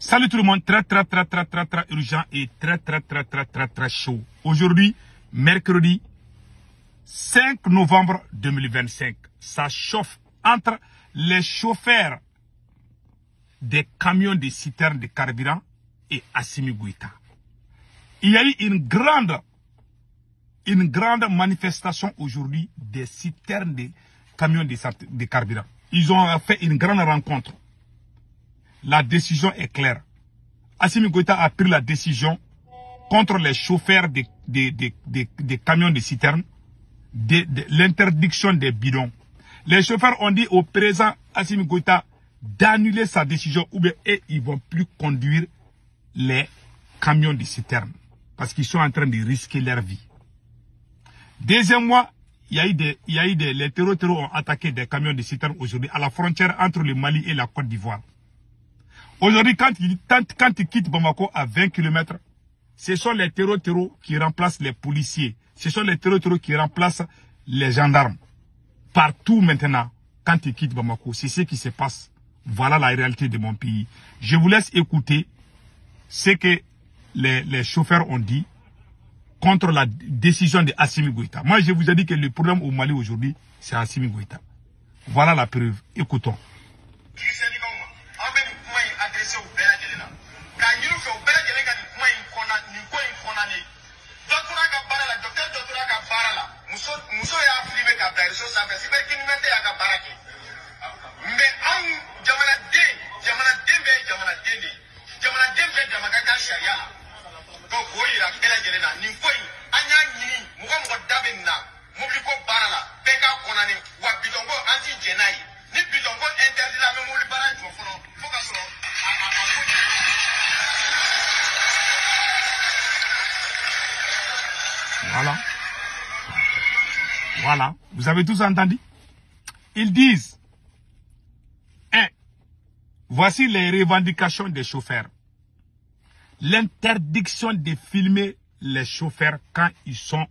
Salut tout le monde, très urgent et très chaud. Aujourd'hui, mercredi 5 novembre 2025, ça chauffe entre les chauffeurs des camions de citernes de carburant et Assimi Goïta. Il y a eu une grande manifestation aujourd'hui des citernes de camions de carburant. Ils ont fait une grande rencontre. La décision est claire. Assimi Goïta a pris la décision contre les chauffeurs des camions de citernes de l'interdiction des bidons. Les chauffeurs ont dit au président Assimi Goïta d'annuler sa décision ou bien ils ne vont plus conduire les camions de citernes parce qu'ils sont en train de risquer leur vie. Deuxième mois, les terreaux ont attaqué des camions de citernes aujourd'hui à la frontière entre le Mali et la Côte d'Ivoire. Aujourd'hui, quand ils quittent Bamako à 20 km, ce sont les terreaux qui remplacent les policiers. Ce sont les terreaux qui remplacent les gendarmes. Partout maintenant, quand ils quittent Bamako, c'est ce qui se passe. Voilà la réalité de mon pays. Je vous laisse écouter ce que les chauffeurs ont dit contre la décision de Assimi Goïta. Moi, je vous ai dit que le problème au Mali aujourd'hui, c'est Assimi Goïta. Voilà la preuve. Écoutons. Voilà, vous avez tous entendu. Ils disent, voici les revendications des chauffeurs. L'interdiction de filmer les chauffeurs quand ils sont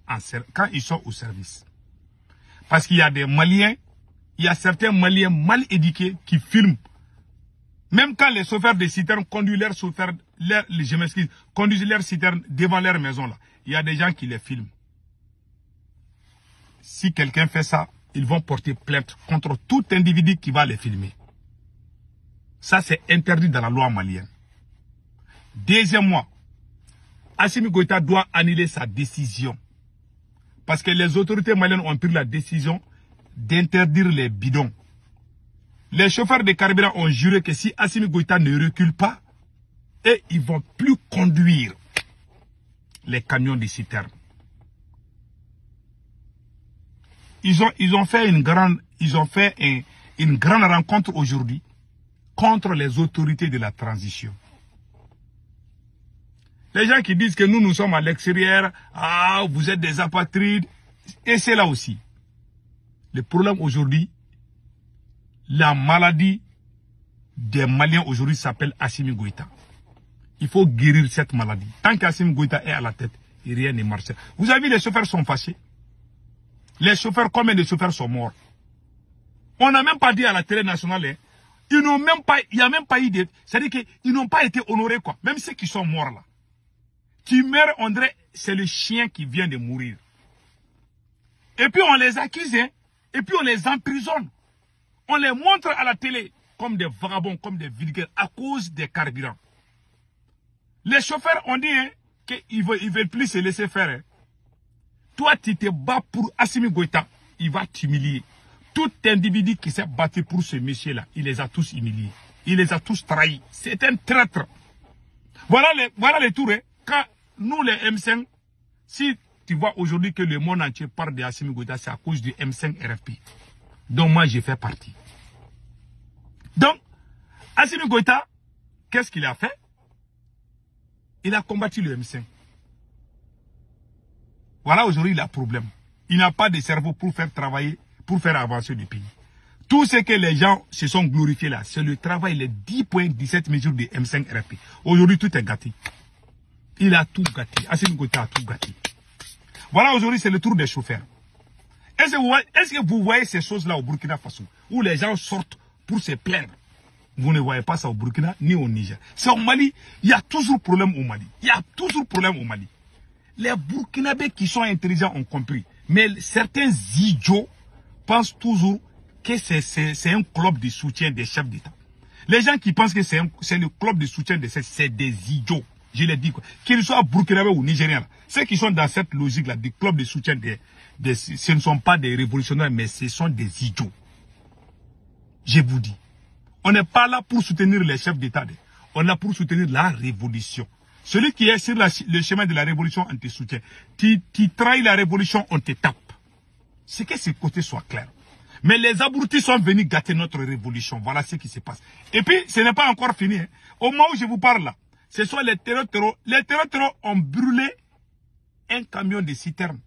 au service. Parce qu'il y a des Maliens, il y a certains Maliens mal éduqués qui filment. Même quand les chauffeurs de citernes conduisent leurs citernes devant leur maison là, il y a des gens qui les filment. Si quelqu'un fait ça, ils vont porter plainte contre tout individu qui va les filmer. Ça, c'est interdit dans la loi malienne. Deuxièmement, Assimi Goïta doit annuler sa décision. Parce que les autorités maliennes ont pris la décision d'interdire les bidons. Les chauffeurs de carburant ont juré que si Assimi Goïta ne recule pas, ils ne vont plus conduire les camions de citernes. Ils ont fait une grande rencontre aujourd'hui contre les autorités de la transition. Les gens qui disent que nous sommes à l'extérieur, vous êtes des apatrides, et c'est là aussi. Le problème aujourd'hui, la maladie des Maliens aujourd'hui s'appelle Assimi Goïta. Il faut guérir cette maladie. Tant qu'Assimi Goïta est à la tête, rien ne marche. Vous avez vu, les chauffeurs sont fâchés. Les chauffeurs, combien de chauffeurs sont morts? On n'a même pas dit à la télé nationale, ils n'ont même pas, il n'y a même pas eu de, c'est-à-dire qu'ils n'ont pas été honorés, quoi. Même ceux qui sont morts là. Qui meurent, on dirait, c'est le chien qui vient de mourir. Et puis on les accuse, et puis on les emprisonne. On les montre à la télé comme des vagabonds, comme des vulgaires, à cause des carburants. Les chauffeurs ont dit qu'ils ne veulent plus se laisser faire. Toi, tu te bats pour Assimi Goïta, il va t'humilier. Tout individu qui s'est battu pour ce monsieur-là, il les a tous humiliés. Il les a tous trahis. C'est un traître. Voilà les tours. Quand nous, les M5, si tu vois aujourd'hui que le monde entier parle d'Assimi Goïta, c'est à cause du M5 RFP. Donc moi, j'ai fait partie. Donc, Assimi Goïta, qu'est-ce qu'il a fait? Il a combattu le M5. Voilà aujourd'hui il a problème. Il n'a pas de cerveau pour faire travailler, pour faire avancer le pays. Tout ce que les gens se sont glorifiés là, c'est le travail, les 10,17 mesures de M5 RFP. Aujourd'hui tout est gâté. Il a tout gâté. Assimi Goïta a tout gâté. Voilà aujourd'hui c'est le tour des chauffeurs. Est-ce que vous voyez ces choses là au Burkina Faso où les gens sortent pour se plaindre? Vous ne voyez pas ça au Burkina ni au Niger. C'est au Mali, il y a toujours problème au Mali. Il y a toujours problème au Mali. Les Burkinabés qui sont intelligents ont compris. Mais certains idiots pensent toujours que c'est un club de soutien des chefs d'État. Les gens qui pensent que c'est le club de soutien des chefs, c'est des idiots. Je l'ai dit quoi. Qu'ils soient burkinabés ou nigériens. Ceux qui sont dans cette logique-là, du club de soutien ce ne sont pas des révolutionnaires, mais ce sont des idiots. Je vous dis. On n'est pas là pour soutenir les chefs d'État. On est là pour soutenir la révolution. Celui qui est sur le chemin de la révolution, on te soutient. Tu trahis la révolution, on te tape. C'est que ces côtés soient clairs. Mais les abrutis sont venus gâter notre révolution. Voilà ce qui se passe. Et puis, ce n'est pas encore fini. Hein. Au moment où je vous parle là, ce sont les terreaux. Les terreaux ont brûlé un camion de citerne.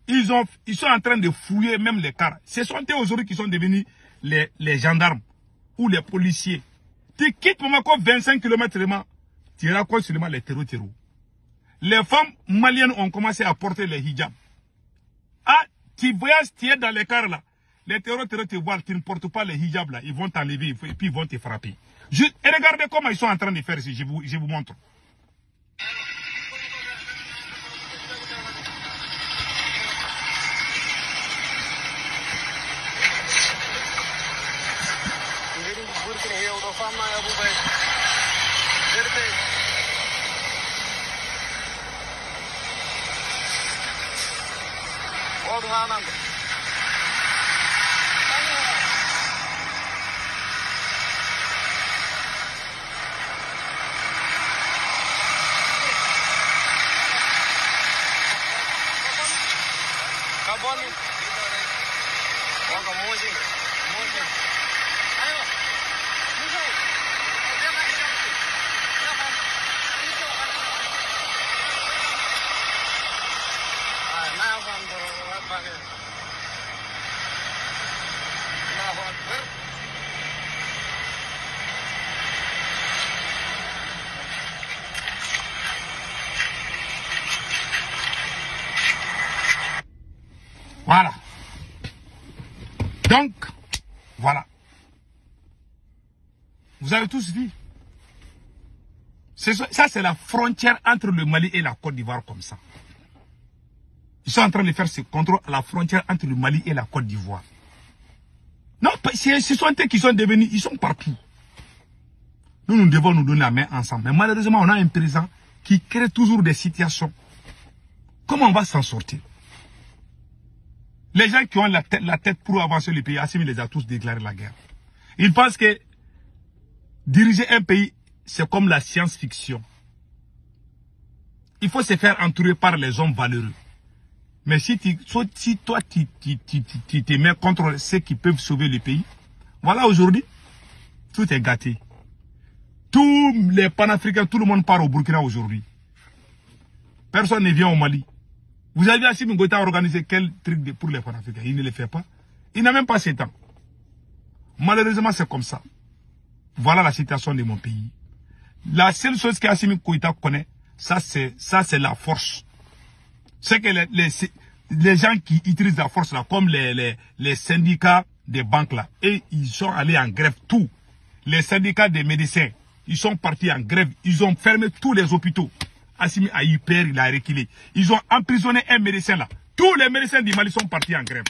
Ils sont en train de fouiller même les cars. Ce sont eux aujourd'hui qui sont devenus les gendarmes ou les policiers. Tu quittes Bamako 25 km seulement, tu racontes seulement les terreaux. Les femmes maliennes ont commencé à porter les hijabs. Ah, tu voyages, tu es dans les cars là. Les terreaux te voient, tu ne portes pas les hijabs là. Ils vont t'enlever et puis ils vont te frapper. Et regardez comment ils sont en train de faire ici. Je vous montre. Voilà. Donc, voilà. Vous avez tous vu. Ça, c'est la frontière entre le Mali et la Côte d'Ivoire comme ça. Ils sont en train de faire ce contrôle à la frontière entre le Mali et la Côte d'Ivoire. Non, ce sont eux qui sont devenus, ils sont partout. Nous devons nous donner la main ensemble. Mais malheureusement, on a un président qui crée toujours des situations. Comment on va s'en sortir? Les gens qui ont la tête pour avancer le pays, Assimi les a tous déclaré la guerre. Ils pensent que diriger un pays, c'est comme la science-fiction. Il faut se faire entourer par les hommes valeureux. Mais si toi, tu te mets contre ceux qui peuvent sauver le pays, voilà aujourd'hui, tout est gâté. Tous les panafricains, tout le monde part au Burkina aujourd'hui. Personne ne vient au Mali. Vous avez vu Assimi Goïta organiser quel truc pour les panafricains? Il ne le fait pas. Il n'a même pas 7 ans. Malheureusement, c'est comme ça. Voilà la situation de mon pays. La seule chose qu'Assimi Goïta connaît, ça c'est la force. C'est que les gens qui utilisent la force là, comme les syndicats des banques là, et ils sont allés en grève tous. Les syndicats des médecins, ils sont partis en grève. Ils ont fermé tous les hôpitaux. Assimi a eu peur, il a reculé. Ils ont emprisonné un médecin là. Tous les médecins du Mali sont partis en grève.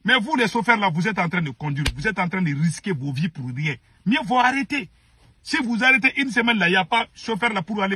Mais vous les chauffeurs là, vous êtes en train de conduire. Vous êtes en train de risquer vos vies pour rien. Mieux vaut arrêter. Si vous arrêtez une semaine là, il n'y a pas chauffeur là pour aller